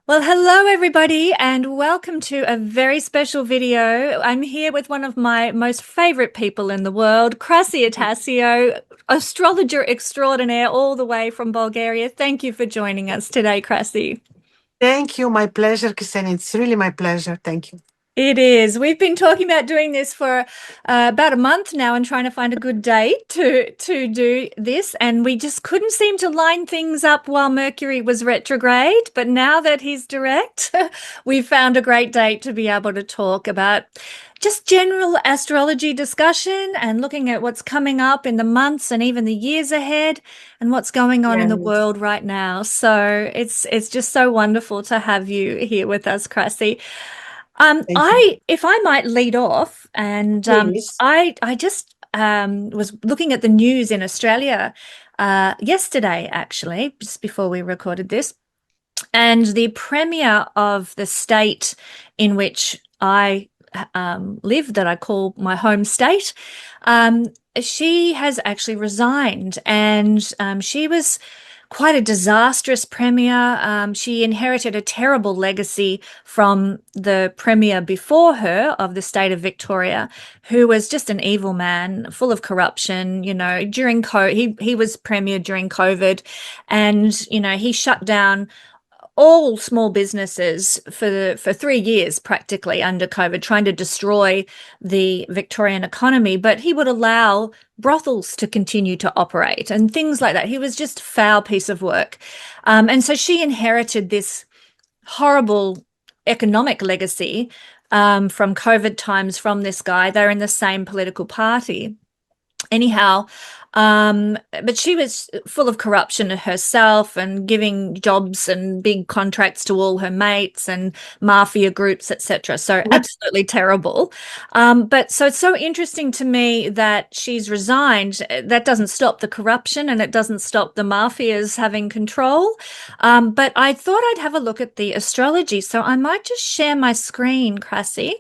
Well, hello everybody, and welcome to a very special video. I'm here with one of my most favorite people in the world, Krasi Attasio, astrologer extraordinaire all the way from Bulgaria. Thank you for joining us today, Krasi. Thank you. My pleasure, Kesenya. It's really my pleasure. Thank you. It is. We've been talking about doing this for about a month now and trying to find a good date to do this, and we just couldn't seem to line things up while Mercury was retrograde. But now that he's direct, we found a great date to be able to talk about just general astrology discussion and looking at what's coming up in the months and even the years ahead and what's going on in the Yes. world right now. So it's just so wonderful to have you here with us, Krasi. Thank you. If I might lead off, and Please. I just was looking at the news in Australia yesterday, actually, just before we recorded this, and the premier of the state in which I live, that I call my home state, she has actually resigned, and she was quite a disastrous premier. She inherited a terrible legacy from the premier before her of the state of Victoria, who was just an evil man, full of corruption. During he was premier during COVID, and he shut down all small businesses for 3 years practically under COVID, trying to destroy the Victorian economy. But he would allow brothels to continue to operate and things like that. He was just a foul piece of work. And so she inherited this horrible economic legacy from COVID times from this guy. They're in the same political party. Anyhow, but she was full of corruption herself and giving jobs and big contracts to all her mates and mafia groups, etc. So absolutely terrible. But so it's so interesting to me that she's resigned. That doesn't stop the corruption and it doesn't stop the mafias having control. But I thought I'd have a look at the astrology. So I might just share my screen, Krasi,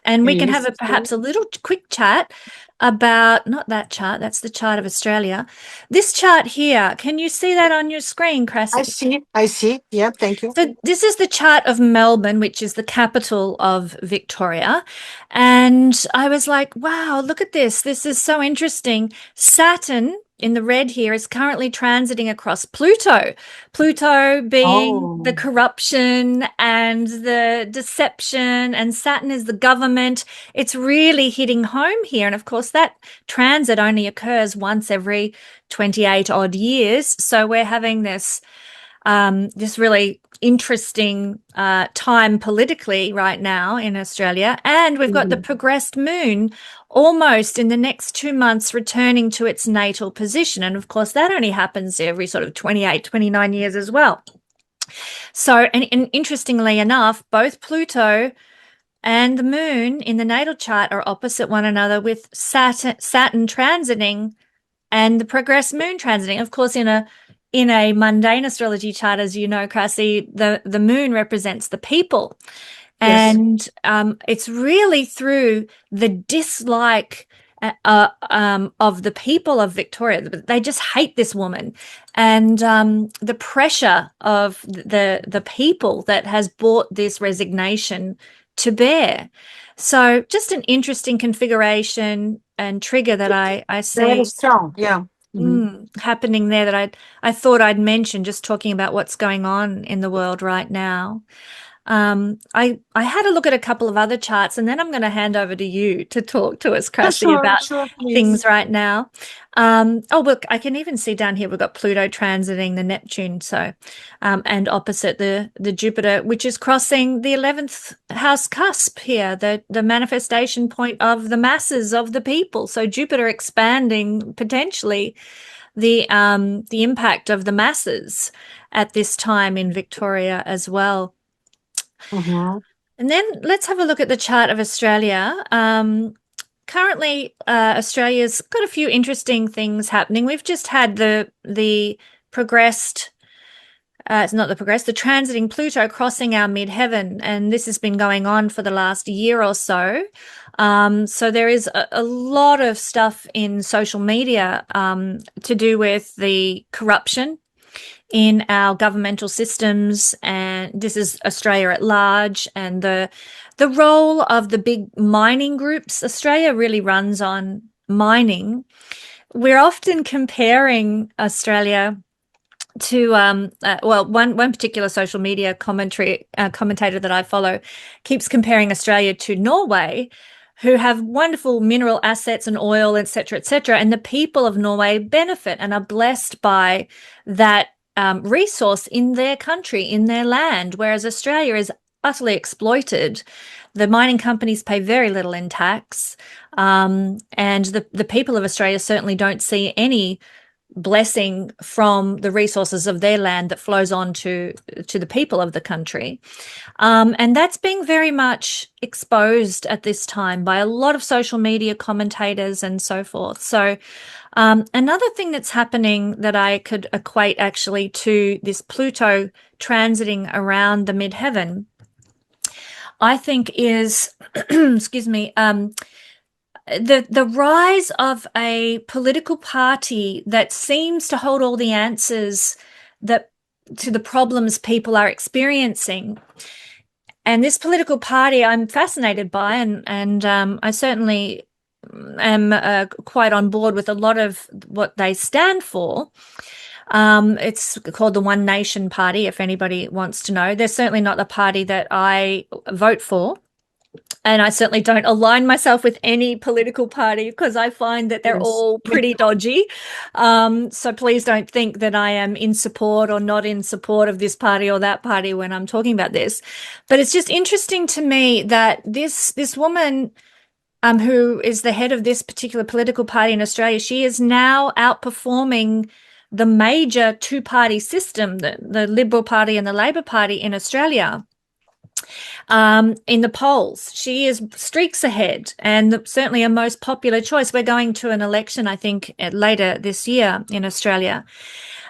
and we can have Please. perhaps a little quick chat about, not that chart, that's the chart of Australia. This chart here, can you see that on your screen, I Krasi? see. I see. Yeah, thank you. So this is the chart of Melbourne, which is the capital of Victoria. And I was like, wow, look at this. This is so interesting. Saturn in the red here is currently transiting across Pluto. Pluto being the Oh, corruption and the deception, and Saturn is the government. It's really hitting home here. And of course, that transit only occurs once every 28 odd years. So we're having this really interesting time politically right now in Australia. And we've got the mhm. progressed moon almost in the next 2 months returning to its natal position. And of course, that only happens every sort of 28, 29 years as well. So, and interestingly enough, both Pluto and the moon in the natal chart are opposite one another, with Saturn transiting and the progressed moon transiting. Of course, in a mundane astrology chart, as you know, Krasi, the moon represents the people. Yes. And it's really through the dislike of the people of Victoria. They just hate this woman. And the pressure of the people that has brought this resignation to bear. So just an interesting configuration and trigger that I Very see strong. Yeah. Mhm. happening there, that I thought I'd mention, just talking about what's going on in the world right now. I had a look at a couple of other charts, and then I'm going to hand over to you to talk to us, Yeah, Krasi, sure, about sure, please. things right now. Oh, look, I can even see down here we've got Pluto transiting the Neptune, so and opposite the Jupiter, which is crossing the 11th house cusp here, the manifestation point of the masses of the people. So Jupiter expanding potentially the impact of the masses at this time in Victoria as well. Mhm. And then let's have a look at the chart of Australia. Currently, Australia's got a few interesting things happening. We've just had the progressed, it's not the progressed, the transiting Pluto crossing our midheaven, and this has been going on for the last year or so. So there is a lot of stuff in social media to do with the corruption in our governmental systems and this is Australia at large, and the role of the big mining groups. Australia really runs on mining. We're often comparing Australia to one particular social media commentator that I follow keeps comparing Australia to Norway, who have wonderful mineral assets and oil, etc., etc., and the people of Norway benefit and are blessed by that resource in their country, in their land, whereas Australia is utterly exploited. The mining companies pay very little in tax, and the people of Australia certainly don't see any blessing from the resources of their land that flows on to the people of the country. And that's being very much exposed at this time by a lot of social media commentators and so forth. So another thing that's happening that I could equate actually to this Pluto transiting around the midheaven, I think is, excuse me, the rise of a political party that seems to hold all the answers that to the problems people are experiencing. And this political party I'm fascinated by, and I certainly am quite on board with a lot of what they stand for. It's called the One Nation Party, if anybody wants to know. They're certainly not the party that I vote for. And I certainly don't align myself with any political party because I find that they're Yes. all pretty dodgy. So please don't think that I am in support or not in support of this party or that party when I'm talking about this. But it's just interesting to me that this woman who is the head of this particular political party in Australia, she is now outperforming the major two-party system, the Liberal Party and the Labor Party in Australia. In the polls, she is streaks ahead and certainly a most popular choice. We're going to an election, I think, later this year in Australia.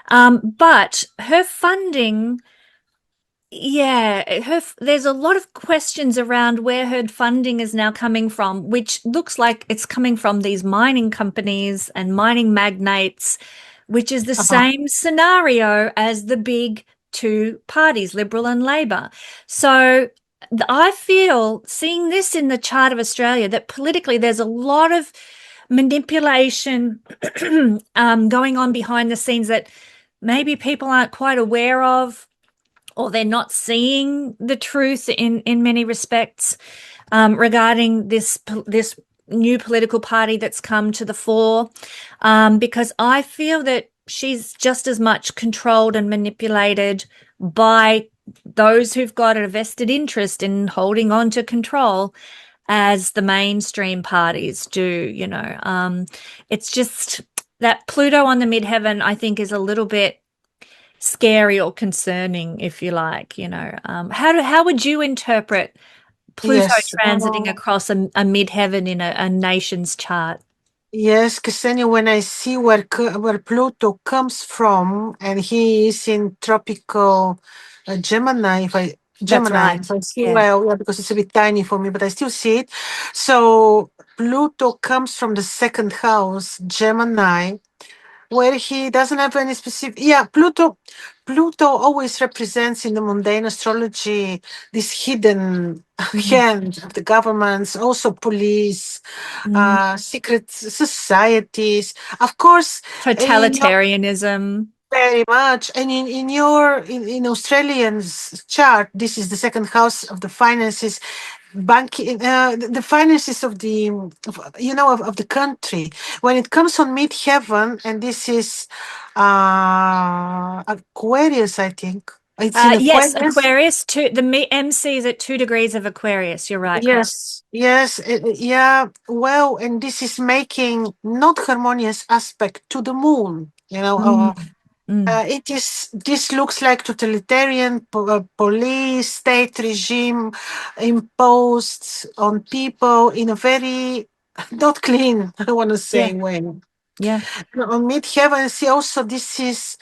But her funding, there's a lot of questions around where her funding is now coming from, which looks like it's coming from these mining companies and mining magnates, which is the same scenario as the big two parties, Liberal and Labor. So I feel, seeing this in the chart of Australia, that politically there's a lot of manipulation going on behind the scenes that maybe people aren't quite aware of, or they're not seeing the truth in many respects regarding this new political party that's come to the fore, because I feel that she's just as much controlled and manipulated by those who've got a vested interest in holding on to control as the mainstream parties do. It's just that Pluto on the midheaven, I think, is a little bit scary or concerning, if you like. How would you interpret Pluto Yes. transiting across a midheaven in a nation's chart? Yes, Ksenia, when I see where Pluto comes from, and he is in tropical Gemini, That's right. if I see Yeah. well, yeah, because it's a bit tiny for me, but I still see it. So Pluto comes from the second house, Gemini, where he doesn't have any specific. Yeah, Pluto always represents in the mundane astrology this hidden hand of the governments, also police, Mm. secret societies, of course. Totalitarianism. Very much. And in Australian's chart, this is the second house of the finances, banking, the finances of of the country. When it comes on midheaven, and this is Aquarius, I think. It's in Yes, Aquarius. Aquarius. The MC is at 2 degrees of Aquarius. You're right, Chris. Yes, yeah. Well, and this is making not harmonious aspect to the moon. Mm. Mm. This looks like totalitarian police state regime imposed on people in a very not clean, I want to Yeah, say, way. yeah. On midheaven, see also this is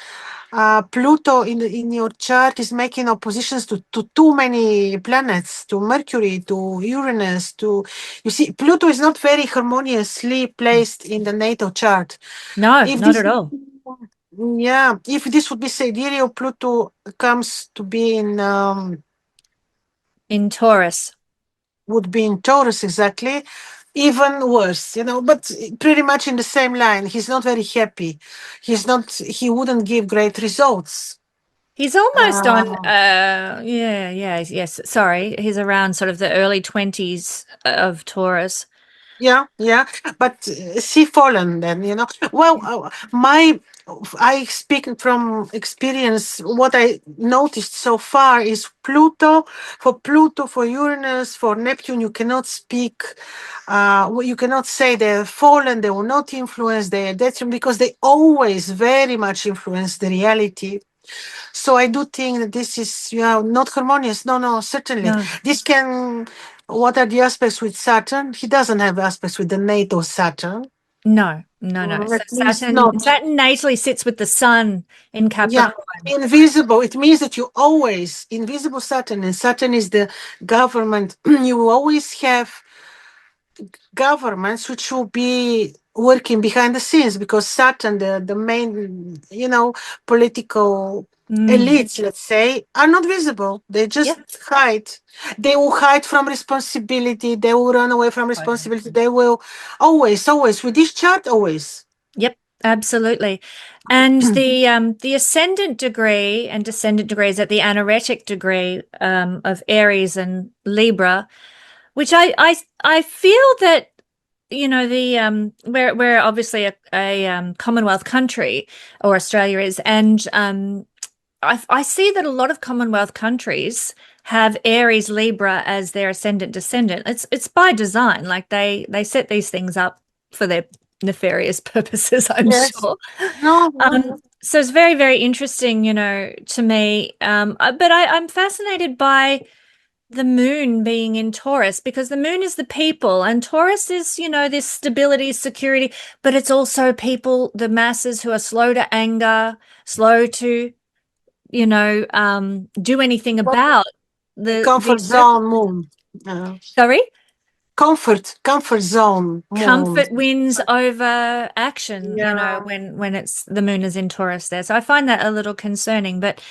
Pluto in your chart is making oppositions to too many planets, to Mercury, to Uranus, to you see Pluto is not very harmoniously placed in the natal chart. No, If not this at all. Yeah, if this would be sidereal, Pluto comes to be in in Taurus. would be in Taurus exactly, even worse, but pretty much in the same line. He's not very happy. He wouldn't give great results. He's almost on, Uh, yes, sorry. He's around sort of the early 20s of Taurus. yeah, yeah, but see fallen then, Well, I speak from experience. What I noticed so far is Pluto, for Uranus, for Neptune, you cannot speak. You cannot say they're fallen. They will not influence their detriment because they always very much influence the reality. So I do think that this is, not harmonious. No, no, certainly. No, This can. What are the aspects with Saturn? He doesn't have aspects with the NATO Saturn. no. So At least not. Saturn natally sits with the sun in Yeah, Capricorn. invisible. It means that you always invisible Saturn, and Saturn is the government. You will always have governments which will be working behind the scenes because Saturn, the main, political Mm, elites, let's say, are not visible. They just yep. hide. They will hide from responsibility. They will run away from Totally. responsibility. They will always, with this chart, always. Yep, absolutely. And the ascendant degree and descendant degrees at the anaretic degree of Aries and Libra, which I feel that the we're obviously a Commonwealth country, or Australia is, and I see that a lot of Commonwealth countries have Aries Libra as their ascendant descendant. It's by design, like they set these things up for their nefarious purposes, I'm Yes. sure. No, no, no. So it's very, very interesting, to me. But I'm fascinated by the moon being in Taurus because the moon is the people and Taurus is, this stability, security, but it's also people, the masses who are slow to anger, slow to, do anything about the Comfort zone moon. Uh, sorry, comfort zone moon. comfort wins over action, Yeah. when it's the moon is in Taurus there. So I find that a little concerning, but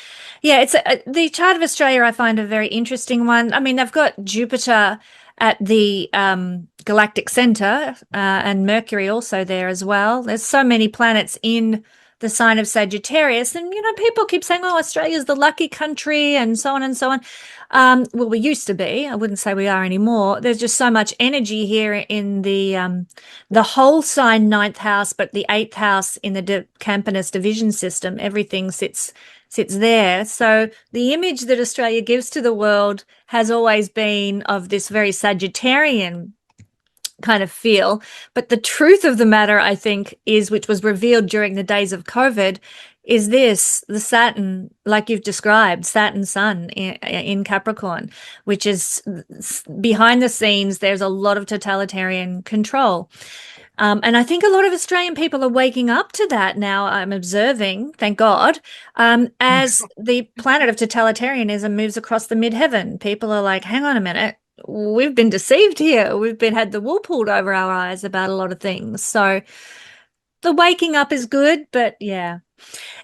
yeah, the chart of Australia I find a very interesting one. I mean, they've got Jupiter at the galactic center, and Mercury also there as well. There's so many planets in the sign of Sagittarius, and people keep saying, "Oh, Australia's the lucky country," and so on and so on. Well, we used to be. I wouldn't say we are anymore. There's just so much energy here in the whole sign ninth house, but the eighth house in the Campanus division system. Everything sits there. So the image that Australia gives to the world has always been of this very Sagittarian kind of feel. But the truth of the matter, I think, is, which was revealed during the days of COVID, is the Saturn, like you've described, Saturn Sun in Capricorn, which is behind the scenes, there's a lot of totalitarian control. And I think a lot of Australian people are waking up to that now. I'm observing, thank God, as the planet of totalitarianism moves across the midheaven. People are like, hang on a minute, we've been deceived here. We've been had the wool pulled over our eyes about a lot of things. So the waking up is good, but yeah.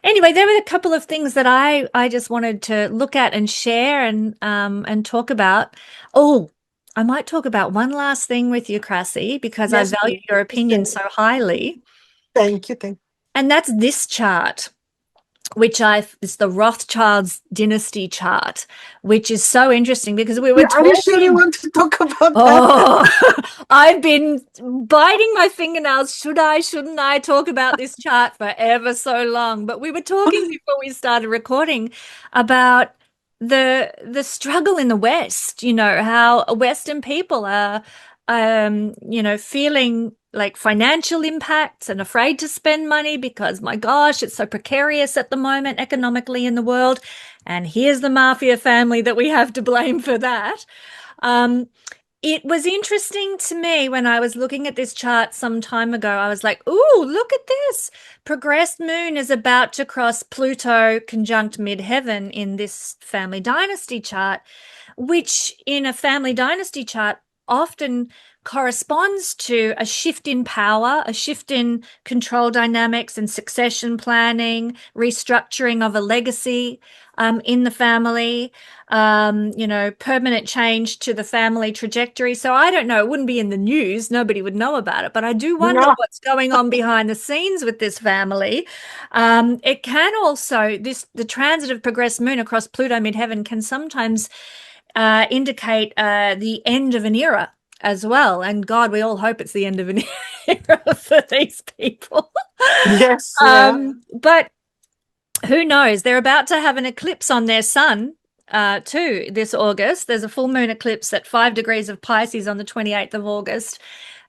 Anyway, there were a couple of things that I just wanted to look at and share and talk about. Oh, I might talk about one last thing with you, Krasi, because I Yes, value please. your opinion so highly. Thank you. Thank And that's this chart, which it's the Rothschild's Dynasty chart, which is so interesting because we you. were Are you sure you talking. want to talk about that? Oh, I've been biting my fingernails. Should I, shouldn't I talk about this chart for ever so long? But we were talking before we started recording about the struggle in the West, how Western people are feeling like financial impacts and afraid to spend money because my gosh, it's so precarious at the moment economically in the world. And here's the mafia family that we have to blame for that. Um, it was interesting to me when I was looking at this chart some time ago. I was like, ooh, look at this. Progressed moon is about to cross Pluto conjunct midheaven in this family dynasty chart, which in a family dynasty chart often corresponds to a shift in power, a shift in control dynamics and succession planning, restructuring of a legacy in the family, permanent change to the family trajectory. So I don't know, it wouldn't be in the news, nobody would know about it, but I do wonder No. what's going on behind the scenes with this family. It can also, the transit of progressed moon across Pluto midheaven can sometimes indicate the end of an era as well. And God, we all hope it's the end of an era for these people. Yes, yeah. But who knows? They're about to have an eclipse on their sun too this August. There's a full moon eclipse at 5 degrees of Pisces on the 28th of August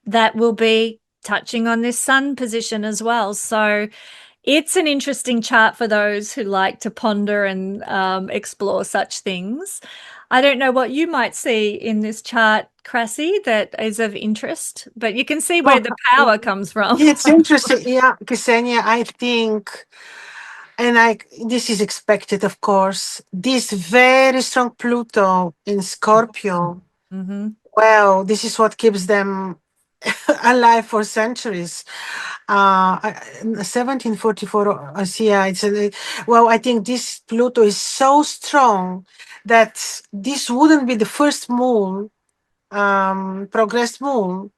that will be touching on this sun position as well. So it's an interesting chart for those who like to ponder and explore such things. I don't know what you might see in this chart, Krasi, that is of interest, but you can see where Oh, the power comes from. it's interesting. Yeah, Ksenia, I think, and this is expected, of course, this very strong Pluto in Scorpio. Mm-hmm. Well, this is what keeps them alive for centuries. 1744, I see. Yeah, well, I think this Pluto is so strong that this wouldn't be the first moon, progressed moon,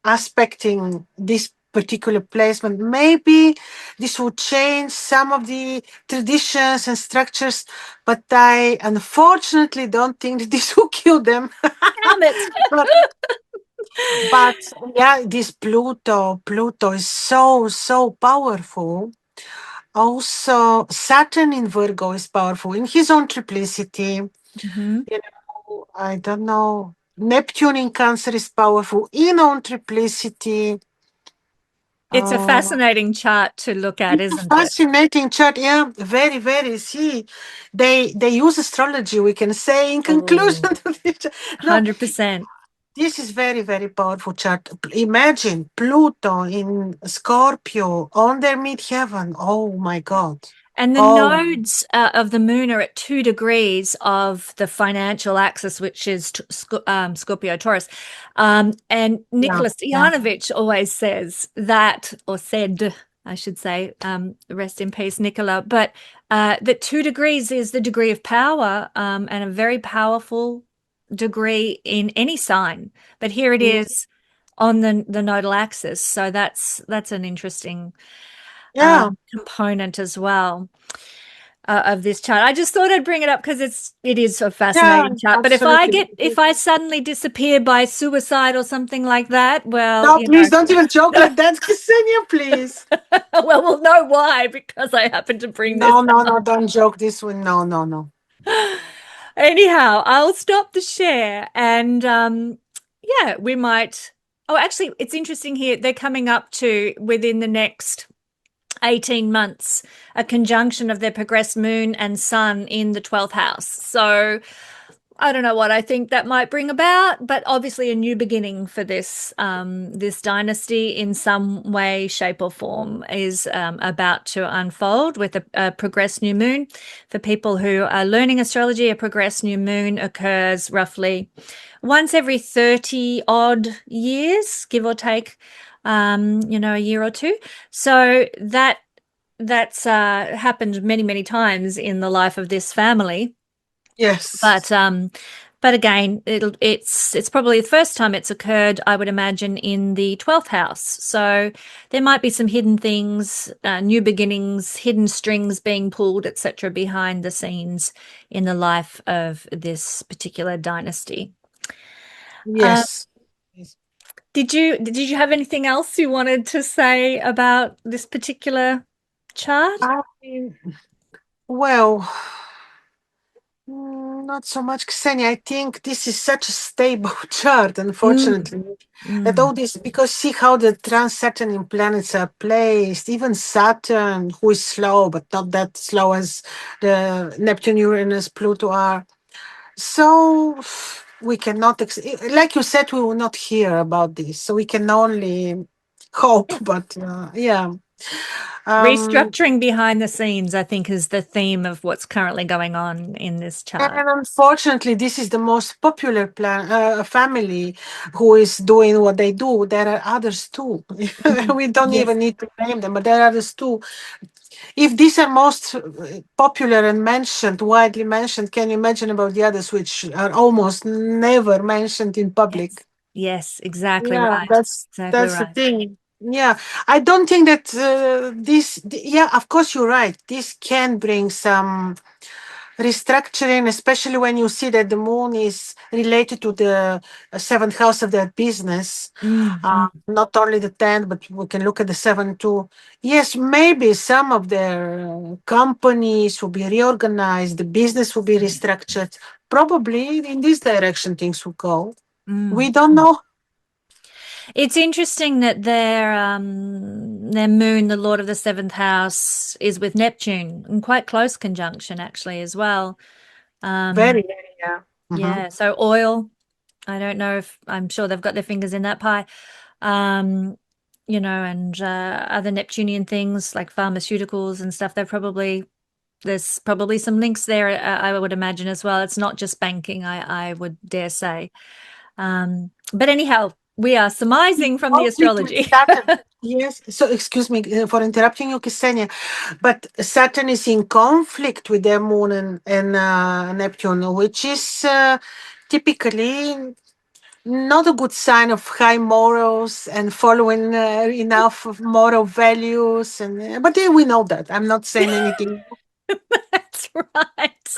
aspecting this particular placement. Maybe this would change some of the traditions and structures, but I unfortunately don't think that this will kill them. Damn it. but but yeah, this Pluto is so powerful. Also, Saturn in Virgo is powerful in his own triplicity. Mm-hmm. I don't know. Neptune in Cancer is powerful in own triplicity. It's a Uh, fascinating chart to look at, it's a isn't it? fascinating chart. Yeah, very, very. See, they use astrology, we can say, in conclusion Oh, to this. No, 100%. this is very, very powerful chart. Imagine Pluto in Scorpio on their midheaven. Oh my God. And the Oh, nodes of the moon are at 2 degrees of the financial axis, which is Scorpio Taurus. And yeah, Nicholas yeah. Yanovich always says that, or said, I should say, rest in peace, Nicola, but that 2 degrees is the degree of power and a very powerful degree in any sign. But here it Yeah. is on the nodal axis. So that's an interesting Yeah, component as well of this chart. I just thought I'd bring it up because it is a yeah, fascinating chart. But absolutely. if I suddenly disappear by suicide or something like that, well, No, please don't even joke like that, Ksenia, please. well, we'll know why because I happen to bring this No, no, no, don't joke this one. No, no, no. up. Anyhow, I'll stop the share and yeah, we might. Oh, actually, it's interesting here. They're coming up to within the next 18 months, a conjunction of their progressed moon and sun in the 12th house. So I don't know what I think that might bring about, but obviously a new beginning for this dynasty in some way, shape, or form is about to unfold with a progressed new moon. For people who are learning astrology, a progressed new moon occurs roughly once every 30 odd years, give or take, a year or two. So that's happened many, many times in the life of this family. Yes. But again, it's probably the first time it's occurred, I would imagine, in the 12th house. So there might be some hidden things, new beginnings, hidden strings being pulled, etc., behind the scenes in the life of this particular dynasty. Uh, Yes. Yes. did you have anything else you wanted to say about this particular chart? I well, not so much, Ksenia. I think this is such a stable chart, Mm, unfortunately, that mm. all this, because see how the trans-Saturn planets are placed. Even Saturn, who is slow, but not that slow as the Neptune, Uranus, Pluto are. So we cannot, like you said, we will not hear about this. So we can only hope, but yeah. Um, Restructuring behind the scenes, I think, is the theme of what's currently going on in this chart. and unfortunately, this is the most popular family who is doing what they do. There are others too. Mm. We don't Yes. even need to name them, but there are others too. If these are most popular and mentioned, widely mentioned, can you imagine about the others which are almost never mentioned in Yes. public? Yes, exactly Yeah, right. Exactly that's the right. thing. Yeah, I don't think that yeah, of course you're right. This can bring some restructuring, especially when you see that the moon is related to the seventh house of their business. Mm, mm. Not only the 10th, but we can look at the 7th too. Yes, maybe some of their companies will be reorganized, the business will be restructured. Probably in this direction things will go. We Mm. don't know. It's interesting that their moon, the Lord of the seventh house, is with Neptune in quite close conjunction actually as well. Very, Um, very, yeah. yeah, so oil, I don't know if I'm sure they've got their fingers in that pie. Um, and other Neptunian things like pharmaceuticals and stuff, there's probably some links there, I would imagine as well. It's not just banking, I would dare say. But anyhow, we are surmising from the Conflict with astrology. Saturn. Yes. So, excuse me for interrupting you, Ksenia, but Saturn is in conflict with their moon and Neptune, which is typically not a good sign of high morals and following enough of moral values. And but we know that. I'm not saying anything That's right.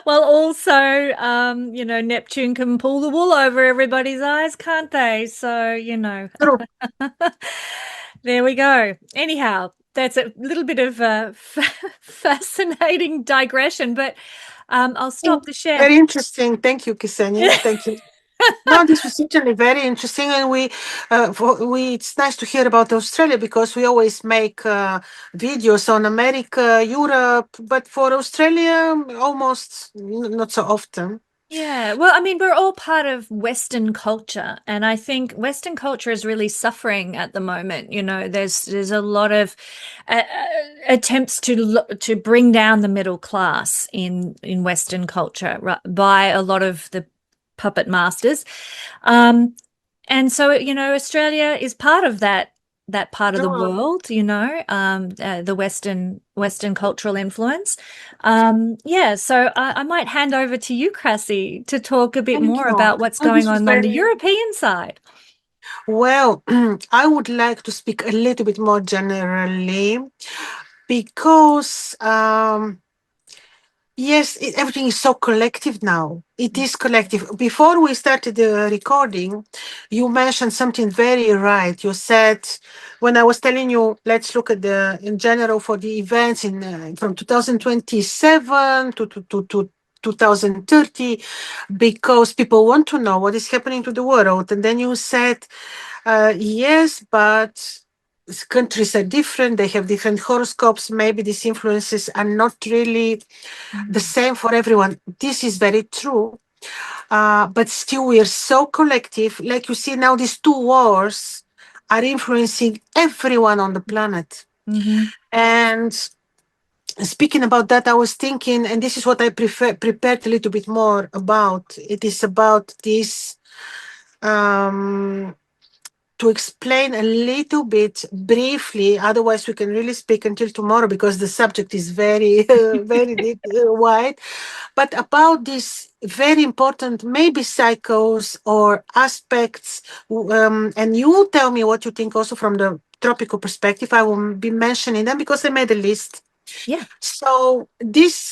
Well, also, Neptune can pull the wool over everybody's eyes, can't they? So, true. there we go. Anyhow, that's a little bit of a fascinating digression, but I'll stop the share. Very interesting. Thank you, Ksenia. Thank you. No, this was certainly very interesting, and it's nice to hear about Australia because we always make videos on America, Europe, but for Australia, almost not so often. Yeah, well, I mean, we're all part of Western culture, and I think Western culture is really suffering at the moment. There's a lot of attempts to bring down the middle class in Western culture by a lot of the puppet masters. Um, and so, Australia is part of that part of the Sure. world, the Western cultural influence. Yeah, so I might hand over to you, Krasi, to talk a bit Thank more you. about what's No, going this was on the very European side. well. I would like to speak a little bit more generally because yes, everything is so collective now. It is collective. Before we started the recording, you mentioned something very right. You said, when I was telling you, let's look at in general for the events from 2027 to 2030, because people want to know what is happening to the world. And then you said, yes, but countries are different. They have different horoscopes. Maybe these influences are not really the Mm, same for everyone. This is very true. But still, we are so collective. Like you see now, these two wars are influencing everyone on the planet. hmm And speaking about that, I was thinking, and this is what I prepared a little bit more about. It is about this. Um, to explain a little bit briefly, otherwise we can really speak until tomorrow because the subject is very, very wide. But about these very important, maybe cycles or aspects, and you tell me what you think also from the tropical perspective. I will be mentioning them because I made a list. Yeah. So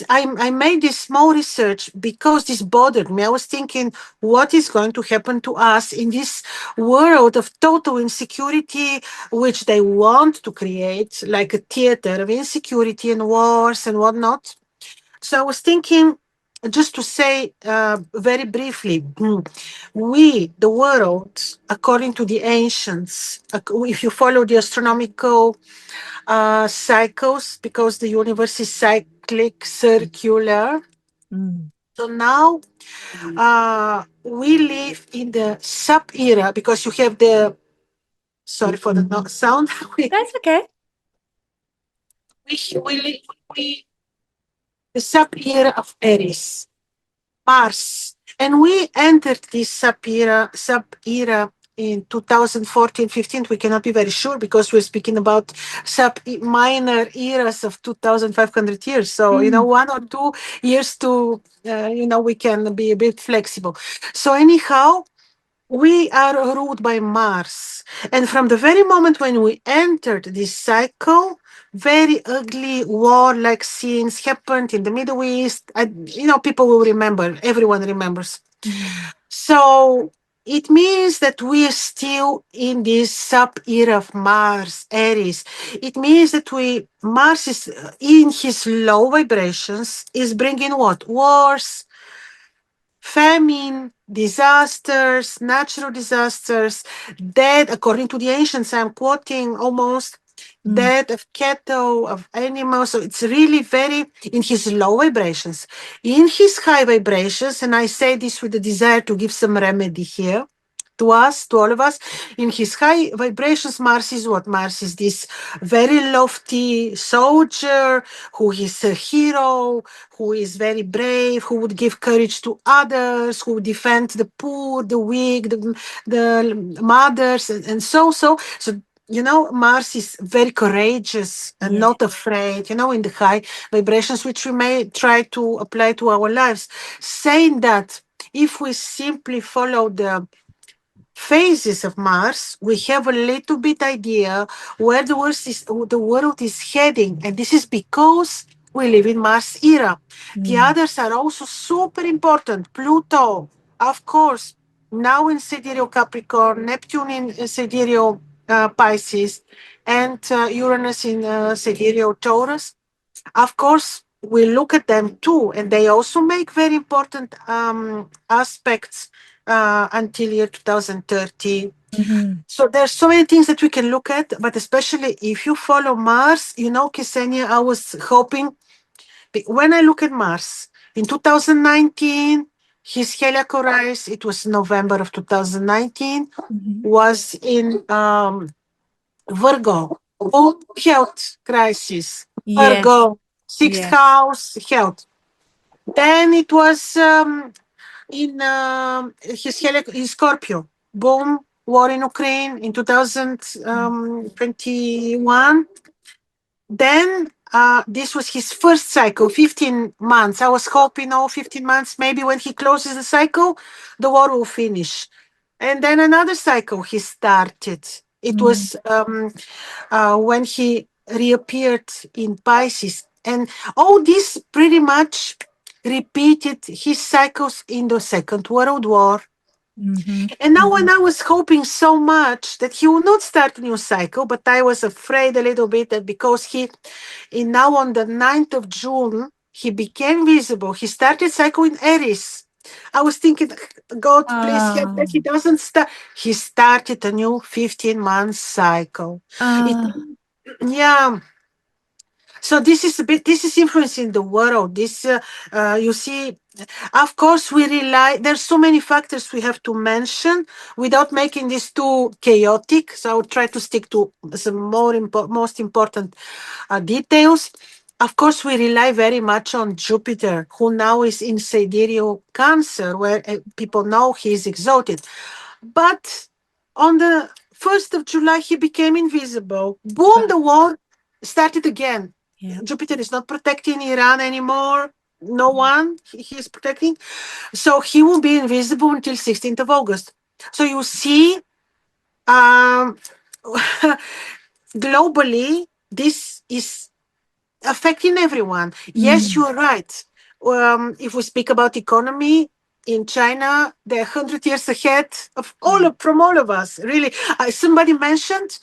I made this small research because this bothered me. I was thinking, what is going to happen to us in this world of total insecurity, which they want to create, like a theater of insecurity and wars and whatnot. So I was thinking, just to say very briefly, the world, according to the ancients, if you follow the astronomical cycles, because the universe is cyclic, circular. Mm. So now we live in the sub era because you have sorry for the sound. That's okay. we the sub-era of Aries, Mars, and we entered this sub-era in 2014-15. We cannot be very sure because we're speaking about sub minor eras of 2,500 years. So, Mm. 1 or 2 years to, we can be a bit flexible. So anyhow, we are ruled by Mars. And from the very moment when we entered this cycle, very ugly war-like scenes happened in the Middle East. People will remember, everyone remembers. Mm. So it means that we are still in this sub-era of Mars, Aries. It means that Mars is in his low vibrations, is bringing what? Wars, famine, disasters, natural disasters, death, according to the ancients, I'm quoting almost, Mm. death of cattle, of animals. So it's really very in his low vibrations. In his high vibrations, and I say this with the desire to give some remedy here, to us, to all of us. In his high vibrations, Mars is what? Mars is this very lofty soldier who is a hero, who is very brave, who would give courage to others, who would defend the poor, the weak, the mothers, and so. So, Mars is very courageous and Yeah. not afraid, in the high vibrations, which we may try to apply to our lives. Saying that, if we simply follow the phases of Mars, we have a little bit idea where the world is heading, and this is because we live in Mars era. The Mm. others are also super important. Pluto, of course, now in sidereal Capricorn, Neptune in sidereal Pisces, and Uranus in sidereal Taurus. Of course, we look at them too, and they also make very important aspects until year 2030. Mm-hmm. So there's so many things that we can look at, but especially if you follow Mars, Ksenia, I was hoping, when I look at Mars in 2019, his heliacal rise, it was November of 2019, Mm-hmm. was in Virgo, health crisis. Yes. Virgo, sixth Yes. house, health. Then it was in his Scorpio. Boom, war in Ukraine in Mm. 2021. Then this was his first cycle, 15 months. I was hoping, 15 months, maybe when he closes the cycle, the war will finish. And then another cycle he started. It Mm. was when he reappeared in Pisces. And all this pretty much repeated his cycles in the Second World War. Mm-hmm. And now, Mm-hmm. when I was hoping so much that he will not start a new cycle, but I was afraid a little bit that because now on the 9th of June, he became visible. He started cycle in Aries. I was thinking, God, please help Ah. that he doesn't start. He started a new 15-month cycle. It, Ah. yeah. So this is a bit. This is influencing the world. You see, of course, we rely. There's so many factors we have to mention without making this too chaotic. So I will try to stick to some most important details. Of course, we rely very much on Jupiter, who now is in sidereal Cancer, where people know he is exalted. But on the 1st of July, he became invisible. Boom, the war started again. Yeah. Jupiter is not protecting Iran anymore. No one he is protecting. So he will be invisible until 16th of August. So you see, um, globally, this is affecting everyone. Yes, Mm. you're right. If we speak about economy in China, they're 100 years ahead of Yeah. from all of us. Really, somebody mentioned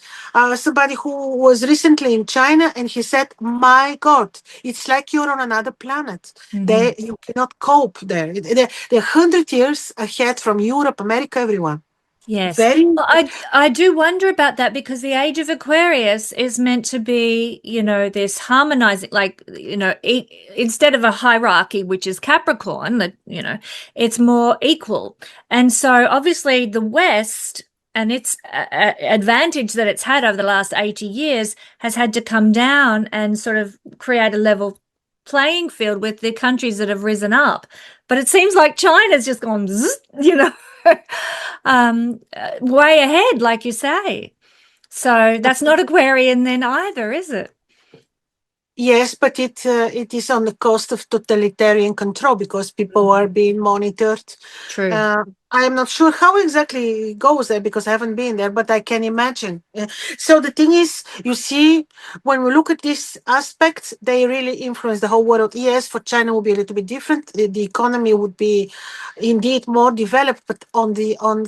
somebody who was recently in China, and he said, "My God, it's like you're on another planet. Mm-hmm. You cannot cope there. They're 100 years ahead from Europe, America, everyone. Yes. Very, Well, I do wonder about that because the age of Aquarius is meant to be, this harmonizing, like, instead of a hierarchy, which is Capricorn, that, it's more equal. And so obviously the West and its advantage that it's had over the last 80 years has had to come down and sort of create a level playing field with the countries that have risen up. But it seems like China's just gone, way ahead, like you say. So that's not Aquarian then either, is it? Yes, but it is on the cost of totalitarian control because people are being monitored. True. I am not sure how exactly it goes there because I haven't been there, but I can imagine. So the thing is, you see, when we look at these aspects, they really influence the whole world. Yes, for China will be a little bit different. The economy would be indeed more developed, but on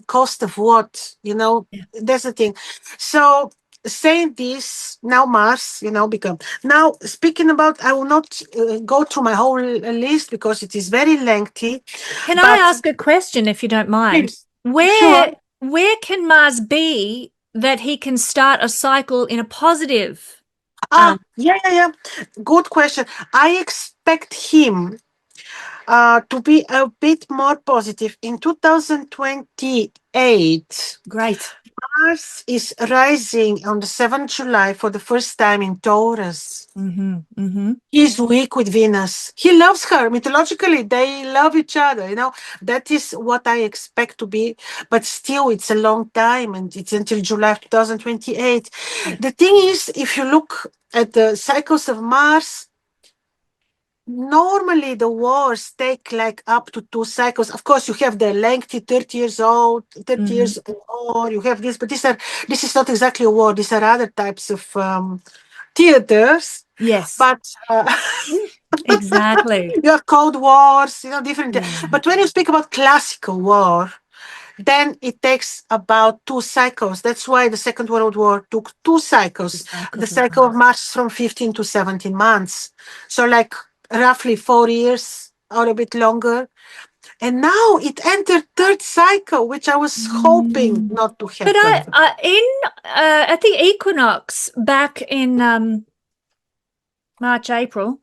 cost of what? Yeah. That's the thing. So saying this, now Mars, become now speaking about, I will not go through my whole list because it is very lengthy, Can I but ask a question if you don't mind? please, Where sure. where can Mars be that he can start a cycle in a positive? Ah, yeah, yeah, yeah. Good question. I expect him to be a bit more positive in 2028. Great. Mars is rising on the 7th July for the first time in Taurus. Mm-hmm. Mm-hmm. He's weak with Venus. He loves her. Mythologically, they love each other. That is what I expect to be. But still, it's a long time and it's until July 2028. Yeah. The thing is, if you look at the cycles of Mars, normally the wars take like up to 2 cycles. Of course, you have the lengthy 30 years old, 30 Mm-hmm. years war, you have this, but this is not exactly a war. These are other types of theaters. Yes. But Exactly. you have cold wars, different. Yeah. But when you speak about classical war, then it takes about 2 cycles. That's why the Second World War took 2 cycles. The The cycles of cycle of Mars. Mars is from 15 to 17 months. So, like roughly 4 years or a bit longer. And now it entered third cycle, which I was hoping Mm. not to But happen. at the equinox back in March, April,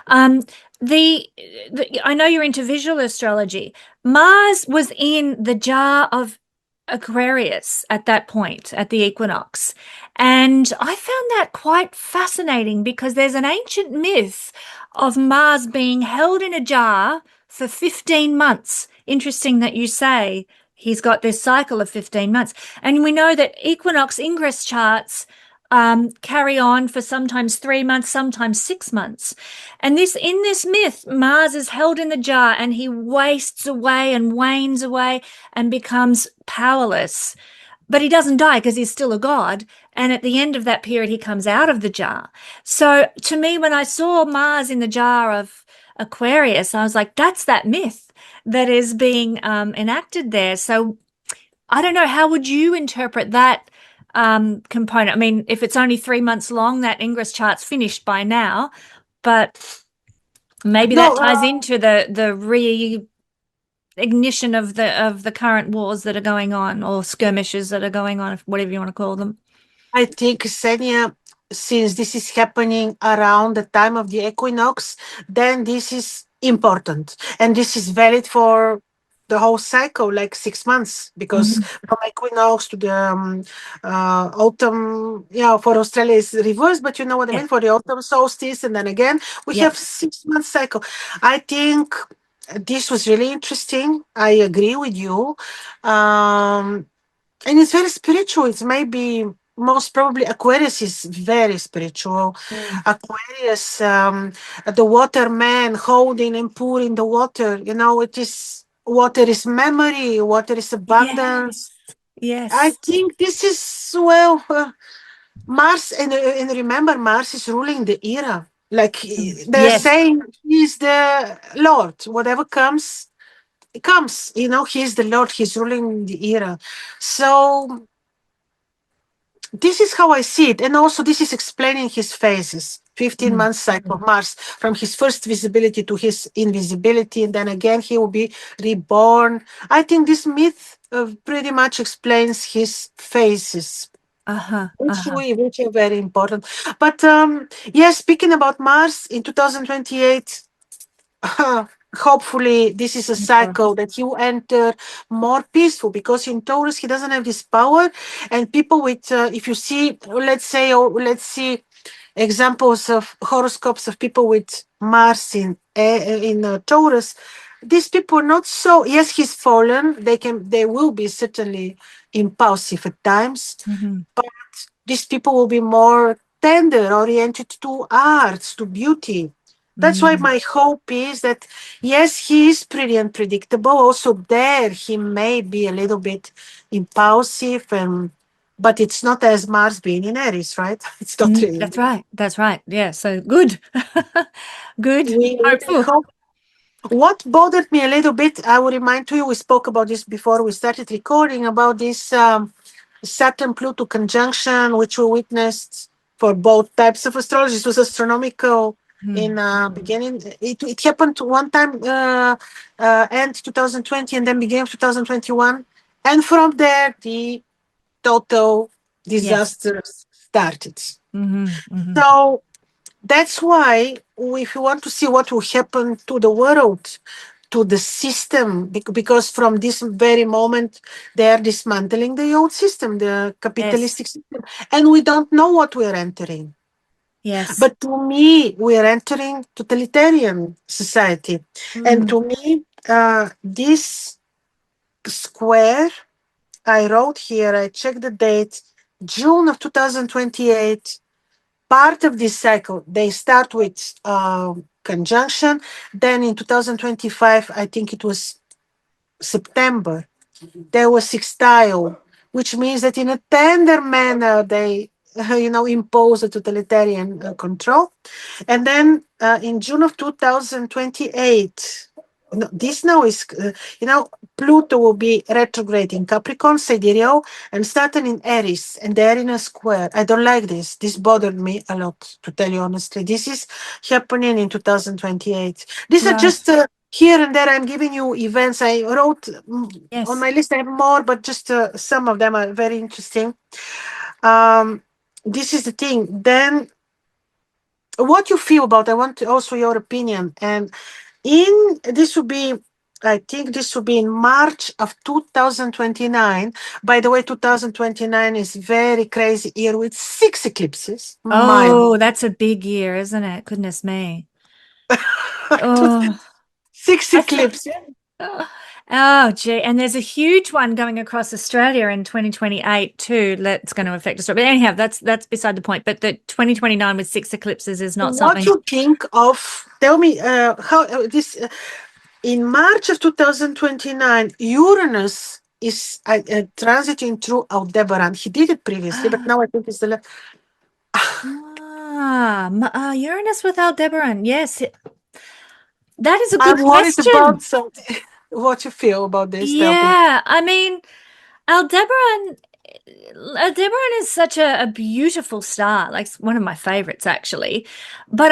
um, I know you're into visual astrology. Mars was in the jar of Aquarius at that point, at the equinox. And I found that quite fascinating because there's an ancient myth of Mars being held in a jar for 15 months. Interesting that you say he's got this cycle of 15 months. And we know that equinox ingress charts carry on for sometimes 3 months, sometimes 6 months. And in this myth, Mars is held in the jar and he wastes away and wanes away and becomes powerless. But he doesn't die because he's still a god. And at the end of that period, he comes out of the jar. So to me, when I saw Mars in the jar of Aquarius, I was like, that's that myth that is being enacted there. So I don't know, how would you interpret that component? I mean, if it's only 3 months long, that ingress chart's finished by now, but maybe that No, ties into the re-ignition of the current wars that are going on, or skirmishes that are going on, whatever you want to call them. I think, Ksenia, since this is happening around the time of the equinox, then this is important. And this is valid for the whole cycle, like 6 months, because Mhm. from equinox to the autumn, for Australia is reversed, but you know what I Yeah. mean, for the autumn solstice, and then again, we Yep. have 6 month cycle. I think this was really interesting. I agree with you. And it's very spiritual. It's maybe most probably Aquarius is very spiritual. Mm. Aquarius, the waterman holding and pouring the water. It is water is memory, water is abundance. Yes. I Yes. think this is Mars, and remember, Mars is ruling the era. Like Mm. they're Yes. saying, he's the Lord. Whatever comes, it comes. He's the Lord. He's ruling the era. So this is how I see it. And also, this is explaining his phases. 15 Mm. months cycle of Mars, from his first visibility to his invisibility. And then again, he will be reborn. I think this myth pretty much explains his phases, Uh-huh. which, Uh-huh. which are very important. But speaking about Mars in 2028, hopefully this is a In Taurus. cycle that you enter more peaceful, because in Taurus he doesn't have this power. And people with if you see, let's say, or let's see examples of horoscopes of people with Mars in Taurus, these people are not so, yes, he's fallen, they will be certainly impulsive at times, Hmm. but these people will be more tender, oriented to arts, to beauty. That's why Mm. my hope is that, yes, he is pretty unpredictable. Also, there he may be a little bit impulsive, and but it's not as Mars being in Aries, right? It's not Mm, really. that's right. That's right. Yeah. So good. Good. We Hopeful. hope. What bothered me a little bit, I will remind to you, we spoke about this before we started recording, about this Saturn Pluto conjunction, which we witnessed for both types of astrology. It was astronomical in Mm. beginning. It happened one time, end 2020, and then beginning of 2021. And from there, the total Yes. disasters started. Hmm. Hmm. So that's why, if you want to see what will happen to the world, to the system, because from this very moment they are dismantling the old system, the Yes. capitalistic system, and we don't know what we are entering. Yes. But to me, we are entering totalitarian society, and Mm. to me, this square, I wrote here, I checked the date, June of 2028. Part of this cycle, they start with conjunction. Then in 2025, I think it was September, there was sextile, which means that in a tender manner they, impose a totalitarian control. And then in June of 2028, no, this now is, Pluto will be retrograde in Capricorn, Sidereal, and Saturn in Aries, and they're in a square. I don't like this. This bothered me a lot, to tell you honestly. This is happening in 2028. These are Right. just here and there. I'm giving you events. I wrote on Yes. my list. I have more, but just some of them are very interesting. Um, this is the thing. Then, what you feel about? I want also your opinion. And in this will be, I think this will be in March of 2029. By the way, 2029 is very crazy year with 6 eclipses. My Oh, that's a big year, isn't it? Goodness me. to Oh, 6 that's eclipses. oh, gee. And there's a huge one going across Australia in 2028 too. That's going to affect Australia. But anyhow, that's beside the point. But the 2029 with 6 eclipses is not What something. you think of? Tell me how this in March of 2029, Uranus is transiting through Aldebaran. He did it previously, but now I think it's the. Uranus with Aldebaran. Yes, that is a good I'm worried about question. something. What you feel about this? Tell me. Yeah, I mean, Aldebaran, Aldebaran is such a beautiful star, like one of my favorites actually. But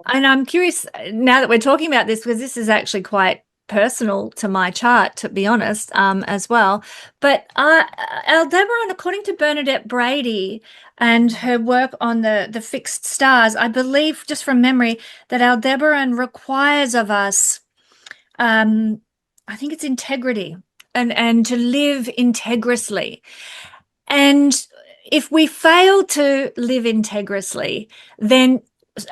I'm curious now that we're talking about this because this is actually quite personal to my chart, to be honest, as well. But Aldebaran, according to Bernadette Brady and her work on the fixed stars, I believe just from memory that Aldebaran requires of us I think it's integrity and to live integrously. And if we fail to live integrously, then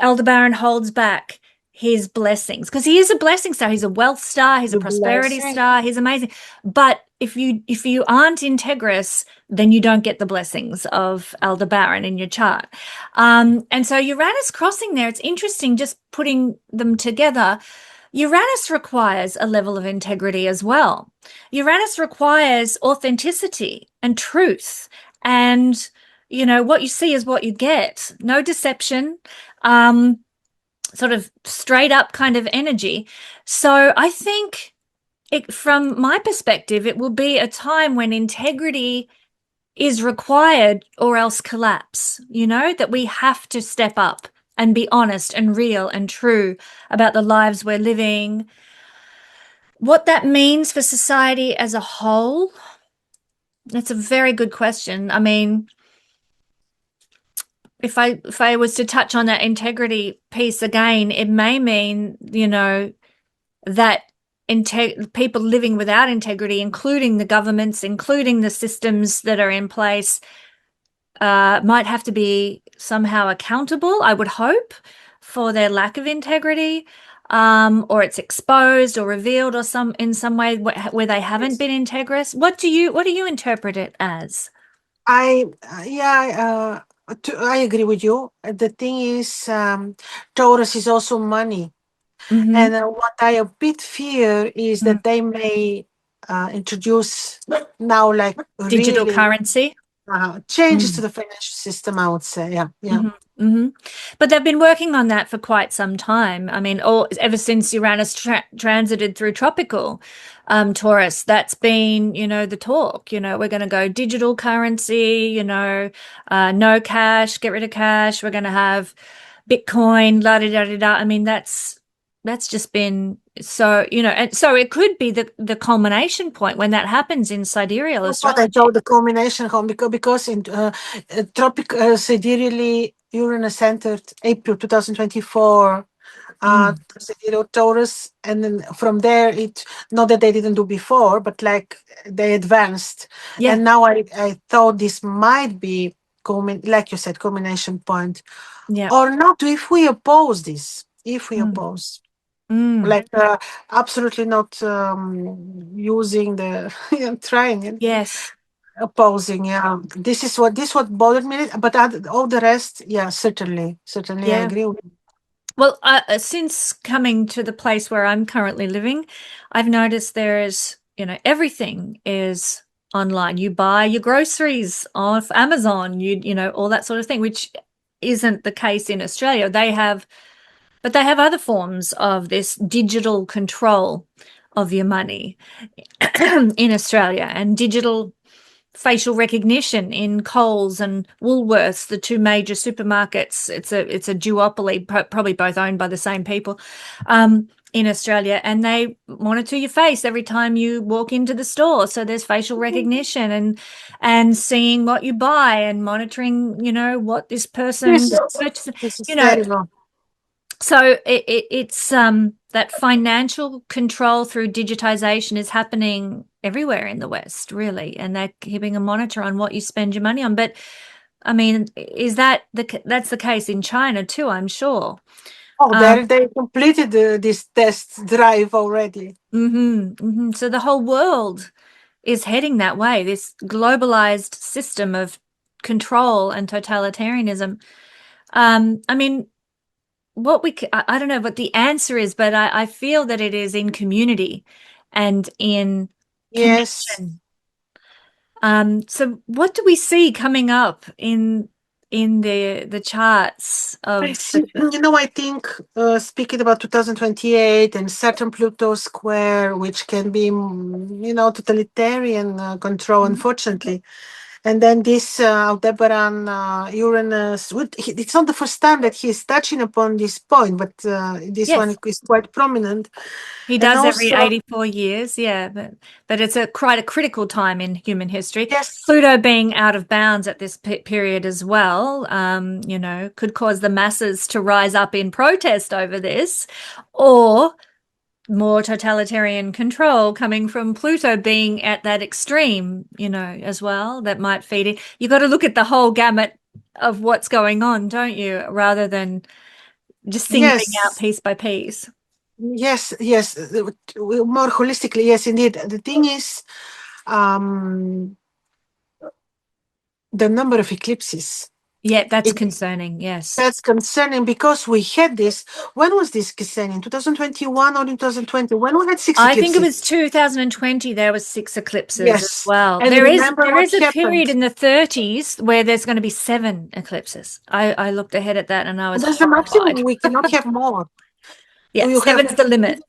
Aldebaran holds back his blessings because he is a blessing star. He's a wealth star. He's a The prosperity blessing. star. He's amazing. But if you aren't integrous, then you don't get the blessings of Aldebaran in your chart. And so Uranus crossing there, it's interesting just putting them together. Uranus requires a level of integrity as well. Uranus requires authenticity and truth. And, what you see is what you get. No deception, um, sort of straight up kind of energy. So I think from my perspective, it will be a time when integrity is required or else collapse, that we have to step up and be honest and real and true about the lives we're living. What that means for society as a whole, that's a very good question. I mean, if I was to touch on that integrity piece again, it may mean, that people living without integrity, including the governments, including the systems that are in place, might have to be somehow accountable, I would hope, for their lack of integrity, or it's exposed or revealed or in some way where they haven't Yes. been integrous. What do you interpret it as? I yeah, I agree with you. The thing is, Taurus is also money, Mm-hmm. and what I a bit fear is Mm. that they may introduce now, like, Digital really currency. changes to Mm. the financial system. I would say, yeah, yeah. Hmm. Hmm. But they've been working on that for quite some time. I mean, ever since Uranus transited through tropical Taurus, that's been, the talk. We're going to go digital currency, no cash, get rid of cash. We're going to have Bitcoin, la da da da da. I mean, that's just been so, and so it could be the culmination point when that happens in sidereal That's what I astrology. told the combination home, because in tropic sidereally Uranus entered April 2024, Mm. sidereal Taurus, and then from there, it, not that they didn't do before, but like they advanced, Yeah. and now I thought this might be like you said, combination point, Yeah. or not, if we oppose this, if we Mm. oppose, Mm. like, absolutely not using the trying it, Yes. opposing. Yeah, this what bothered me, but all the rest, yeah, certainly I Yeah. agree with. Well, since coming to the place where I'm currently living, I've noticed there is, everything is online. You buy your groceries off Amazon, all that sort of thing, which isn't the case in Australia. But they have other forms of this digital control of your money in Australia, and digital facial recognition in Coles and Woolworths, the two major supermarkets. It's a duopoly, probably both owned by the same people, in Australia, and they monitor your face every time you walk into the store. So there's facial recognition and seeing what you buy and monitoring, what this person This purchases. this is You know, terrible. so it's that financial control through digitization is happening everywhere in the West, really, and they're keeping a monitor on what you spend your money on. But I mean, that's the case in China too, I'm sure. Oh, Um, they completed this test drive already. So the whole world is heading that way, this globalized system of control and totalitarianism. I mean, I don't know what the answer is, but I feel that it is in community and in Yes. connection. So what do we see coming up in the charts I of see. I think, speaking about 2028 and Saturn Pluto square, which can be, totalitarian control, unfortunately. And then this Aldebaran Uranus, it's not the first time that he's touching upon this point, but this one Yes, is quite prominent. he And does every also, 84 years, yeah, but it's quite a critical time in human history. yes, Pluto being out of bounds at this period as well, could cause the masses to rise up in protest over this, or more totalitarian control coming from Pluto being at that extreme, as well, that might feed it. You've got to look at the whole gamut of what's going on, don't you? Rather than just singling out yes, piece by piece. yes, more holistically, yes, indeed. The thing is, um, the number of eclipses. Yeah, that's It, concerning. Yes. that's concerning because we had this. When was this, Kesenia? In 2021 or in 2020? When we had six I think it was eclipses? 2020 there was six eclipses as Yes. well. And There is remember there what is a period happened? in the 30s where there's going to be seven eclipses. I looked ahead at that and I was That's the maximum. horrified. We cannot have more. Yeah, You have, seven's the limit.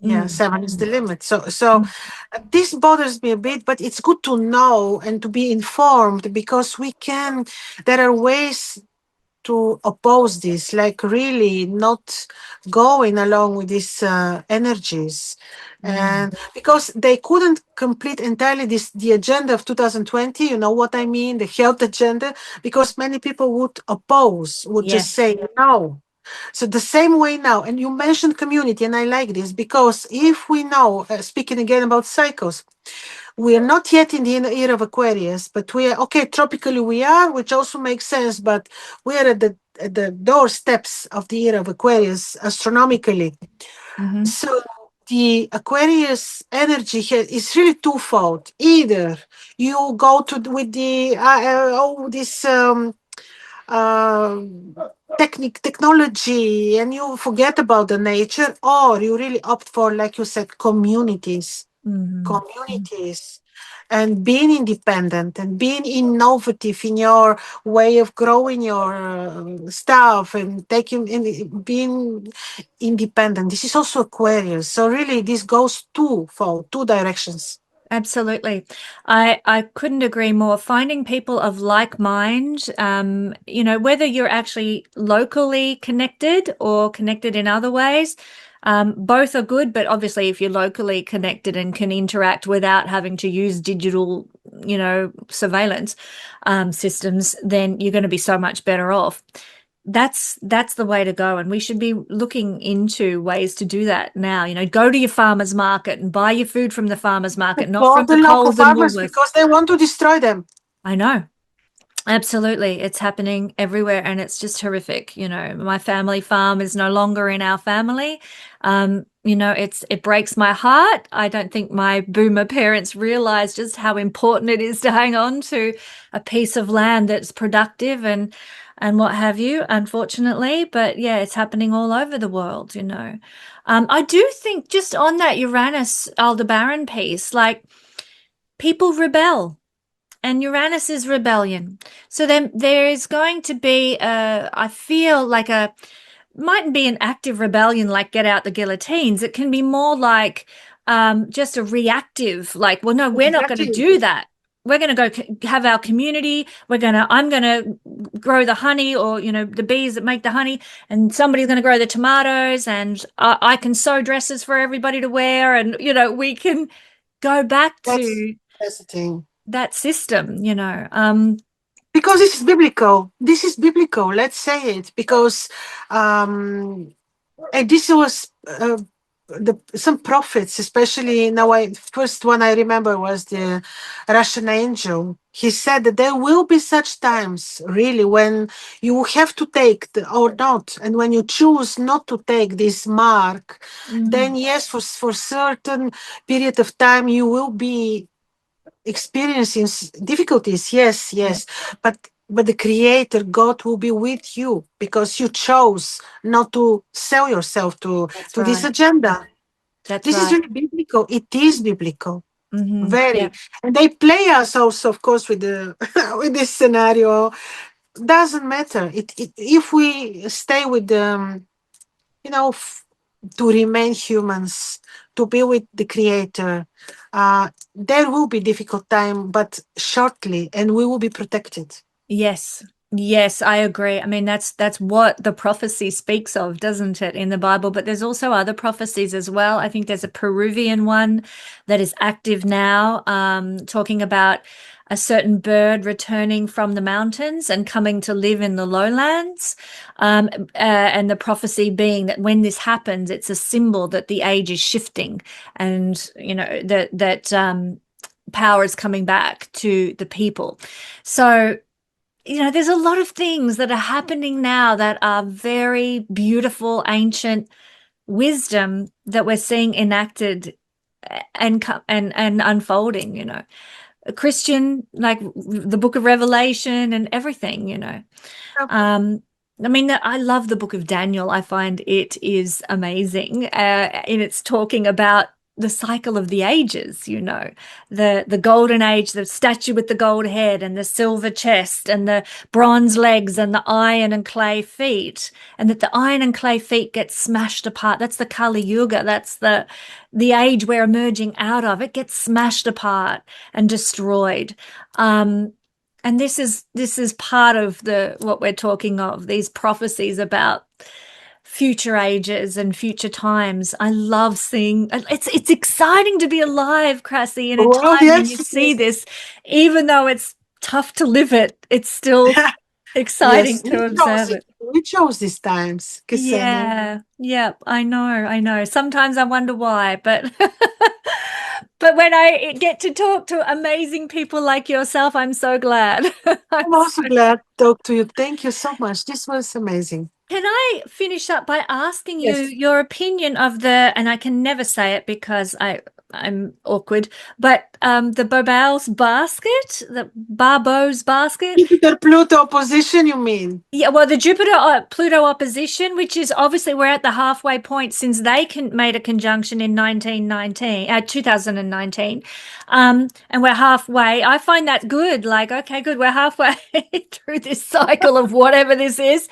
yeah, Mm. seven is the limit. So this bothers me a bit, but it's good to know and to be informed, because there are ways to oppose this, like really not going along with these energies, Mm. and because they couldn't complete entirely the agenda of 2020, you know what I mean, the health agenda, because many people would oppose, would just Yes. say no. So the same way now, and you mentioned community, and I like this because if we know, speaking again about cycles, we are not yet in the era of Aquarius, but we are okay. Tropically, we are, which also makes sense. But we are at the doorsteps of the era of Aquarius astronomically. Hmm. So the Aquarius energy here is really twofold. Either you go to with the this uh, technology and you forget about the nature, or you really opt for, like you said, Hmm. communities and being independent and being innovative in your way of growing your stuff and taking in, being independent. This is also Aquarius, so really this goes twofold, two directions. Absolutely. I couldn't agree more. Finding people of like mind, whether you're actually locally connected or connected in other ways, both are good. But obviously, if you're locally connected and can interact without having to use digital, surveillance systems, then you're going to be so much better off. That's the way to go, and we should be looking into ways to do that now. Go to your farmer's market and buy your food from the farmer's market, not For from the the local Coles and farmers, Woolworths. because they want to destroy them. I know. Absolutely. It's happening everywhere and it's just horrific. My family farm is no longer in our family. It breaks my heart. I don't think my boomer parents realize just how important it is to hang on to a piece of land that's productive and what have you, unfortunately. But yeah, it's happening all over the world. I do think just on that Uranus Aldebaran piece, like people rebel and Uranus is rebellion. So then there is going to be I feel like mightn't be an active rebellion like get out the guillotines. It can be more like just a reactive, like, well, no, we're not going to Exactly. do that. We're going to have our community. I'm going to grow the honey or, the bees that make the honey, and somebody's going to grow the tomatoes, and I can sew dresses for everybody to wear. And, we can go back That's to that's the thing. that system. Because this is biblical. This is biblical. Let's say it because um, and this was some prophets, especially now. I first one I remember was the Russian angel. He said that there will be such times, really, when you have to take or not, and when you choose not to take this mark, Mm, then yes, for certain period of time you will be experiencing difficulties. Yes, yeah, yes, but the Creator God will be with you because you chose not to sell yourself that's to this right. agenda. That's This is right. really biblical. It is biblical, Yeah. very, and they play us also, of course, with the with this scenario. Doesn't matter. If we stay with the you know, f- to remain humans, to be with the Creator. There will be difficult time, but shortly, and we will be protected. Yes. Yes, I agree. I mean, that's what the prophecy speaks of, doesn't it, in the Bible? But there's also other prophecies as well. I think there's a Peruvian one that is active now, talking about a certain bird returning from the mountains and coming to live in the lowlands. And the prophecy being that when this happens, it's a symbol that the age is shifting, and that power is coming back to the people. So there's a lot of things that are happening now that are very beautiful, ancient wisdom that we're seeing enacted and unfolding. A Christian, like the Book of Revelation and everything. Yep. Um, I mean, I love the Book of Daniel. I find it is amazing, and it's talking about the cycle of the ages. The golden age, the statue with the gold head and the silver chest and the bronze legs and the iron and clay feet, and that the iron and clay feet get smashed apart. That's the Kali Yuga. That's the age we're emerging out of. It gets smashed apart and destroyed. And this is part of the what we're talking of, these prophecies about future ages and future times. I love seeing it's exciting to be alive, Krasi, in a Well, time when you yes, see yes. this, even though it's tough to live it, it's still exciting Yes, to observe it. we chose these times, Ksenia. Yeah, yeah, I know, I know. Sometimes I wonder why, but but when I get to talk to amazing people like yourself, I'm so glad. I'm I'm also glad to talk to you. Thank you so much. This was amazing. Can I finish up by asking you Yes. your opinion of and I can never say it because I'm awkward, but the Bobel's basket, the Barbeau's basket? Jupiter Pluto opposition, you mean? Yeah, well, the Jupiter Pluto opposition, which is obviously we're at the halfway point since they made a conjunction in 2019, and we're halfway. I find that good. Like, okay, good, we're halfway through this cycle of whatever this is,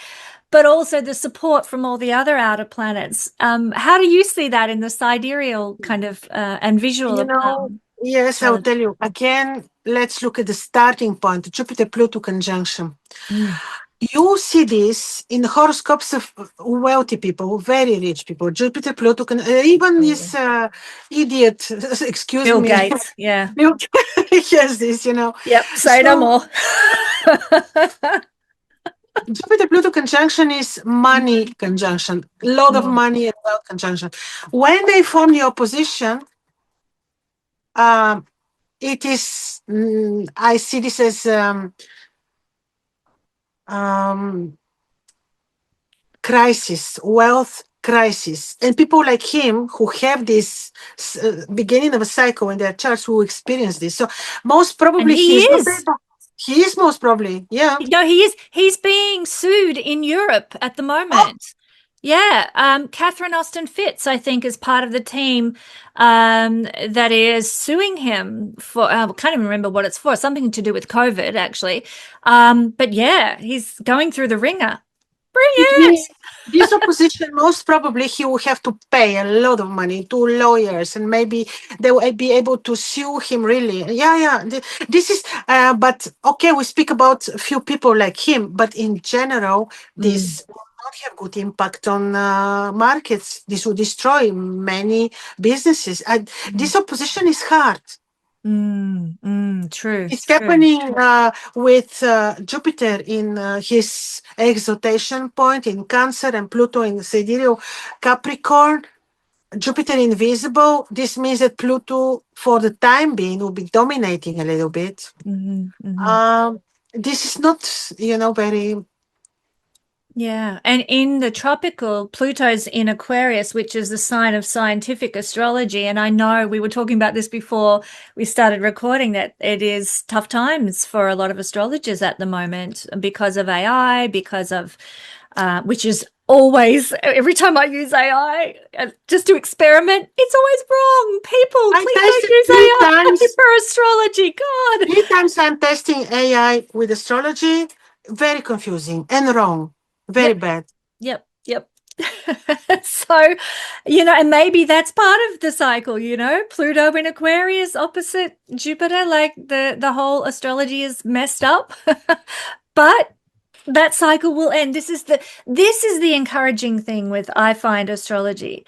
but also the support from all the other outer planets. How do you see that in the sidereal kind of and You visual know, yes, I'll astrology? tell you. Again, let's look at the starting point, Jupiter Pluto conjunction. Mm. You see this in horoscopes of wealthy people, very rich people. Jupiter Pluto, even this idiot, excuse Bill me, Gates, yeah. Bill has this, you know. Yep, say no So more. Jupiter Pluto conjunction is money conjunction, lot of Mm. money and wealth conjunction. When they form the opposition, um, it is, I see this as um, crisis, wealth crisis. And people like him who have this beginning of a cycle in their charts who experience this. So most And probably he he is not is. able. He is most probably, yeah. No, he is. He's being sued in Europe at the Oh, moment. Yeah, Catherine Austin Fitz, I think, is part of the team that is suing him for. I can't even remember what it's for. Something to do with COVID, actually. But yeah, he's going through the ringer. it Bring means this opposition, most probably he will have to pay a lot of money to lawyers and maybe they will be able to sue him really. Yeah, yeah. This is, but okay, we speak about a few people like him, but in general, it. this will not have good impact on markets. This will destroy many businesses. Mm, This opposition is hard. true, It's true. happening with Jupiter in his exaltation point in Cancer and Pluto in sidereal Capricorn. Jupiter invisible. This means that Pluto, for the time being, will be dominating a little bit. Hmm. This is not, very. Yeah, and in the tropical, Pluto's in Aquarius, which is the sign of scientific astrology. And I know we were talking about this before we started recording that it is tough times for a lot of astrologers at the moment because of AI, because of which is always every time I use AI just to experiment, it's always wrong. People, I please don't tested use three AI times. for astrology. God. 3 times I'm testing AI with astrology. Very confusing and wrong. Very Yep. bad. Yep, yep. So, and maybe that's part of the cycle, Pluto in Aquarius opposite Jupiter, like the whole astrology is messed up. But that cycle will end. This is the encouraging thing with I find astrology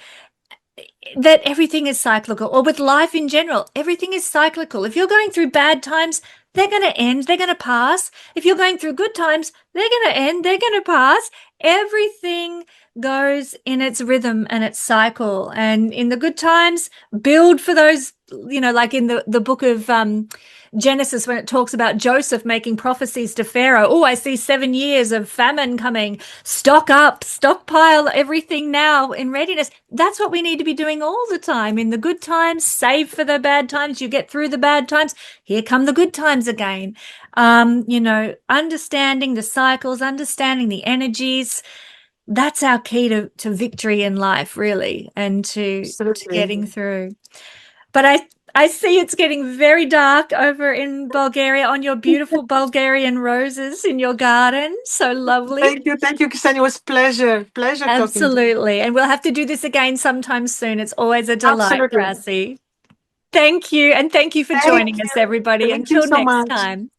that everything is cyclical, or with life in general, everything is cyclical. If you're going through bad times, they're going to end, they're going to pass. If you're going through good times, they're going to end, they're going to pass. Everything goes in its rhythm and its cycle. And in the good times, build for those, like in the book of Genesis, when it talks about Joseph making prophecies to Pharaoh. Oh, I see 7 years of famine coming. Stock up, stockpile everything now in readiness. That's what we need to be doing all the time. In the good times, save for the bad times. You get through the bad times. Here come the good times again. Understanding the cycles, understanding the energies. That's our key to victory in life, really, and to Absolutely. getting through. But I see it's getting very dark over in Bulgaria on your beautiful Bulgarian roses in your garden. So lovely. Thank you, Ksenia. It was pleasure talking to you. Absolutely. And we'll have to do this again sometime soon. It's always a delight, Absolutely. Krasi. Thank you. And thank you for Thank joining us, you. everybody. Thank you Until so next much. time.